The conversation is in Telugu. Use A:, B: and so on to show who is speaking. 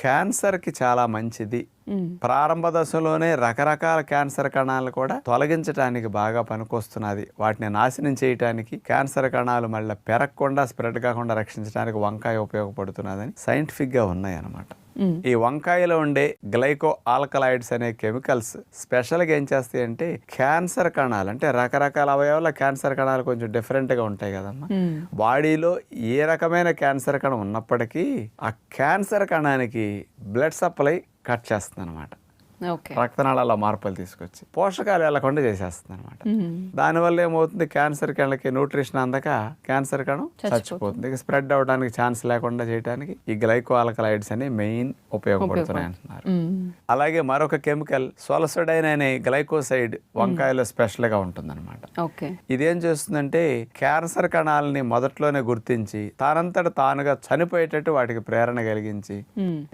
A: క్యాన్సర్ కి చాలా మంచిది. ప్రారంభ దశలోనే రకరకాల క్యాన్సర్ కణాలు కూడా తొలగించడానికి బాగా పనికొస్తున్నది. వాటిని నాశనం చేయడానికి, క్యాన్సర్ కణాలు మళ్ళీ పెరగకుండా స్ప్రెడ్ కాకుండా రక్షించడానికి వంకాయ ఉపయోగపడుతున్నదని సైంటిఫిక్ గా ఉన్నాయి అన్నమాట. ఈ వంకాయలో ఉండే గ్లైకో ఆల్కలాయిడ్స్ అనే కెమికల్స్ స్పెషల్గా ఏం చేస్తాయి అంటే క్యాన్సర్ కణాలు, అంటే రకరకాల అవయవాల క్యాన్సర్ కణాలు కొంచెం డిఫరెంట్ గా ఉంటాయి కదమ్మా. బాడీలో ఏ రకమైన క్యాన్సర్ కణం ఉన్నప్పటికీ ఆ క్యాన్సర్ కణానికి బ్లడ్ సప్లై కట్ చేస్తుంది అనమాట. రక్తనాళాల్లో మార్పులు తీసుకొచ్చి పోషకాలు వెళ్లకుండా చేసేస్తుంది అనమాట. దానివల్ల ఏమవుతుంది, క్యాన్సర్ కణకి న్యూట్రిషన్ అందక క్యాన్సర్ కణం చచ్చిపోతుంది. ఇక స్ప్రెడ్ అవడానికి ఛాన్స్ లేకుండా చేయడానికి ఈ గ్లైకో ఆల్కలాయిడ్స్ అని మెయిన్ ఉపయోగపడుతున్నాయి అంటున్నారు. అలాగే మరొక కెమికల్ సోలసోడైన్ అనే గ్లైకోసైడ్ వంకాయలో స్పెషల్ గా ఉంటుంది అనమాట. ఇదేం చేస్తుందంటే క్యాన్సర్ కణాలని మొదట్లోనే గుర్తించి తానంతట తానుగా చనిపోయేటట్టు వాటికి ప్రేరణ కలిగించి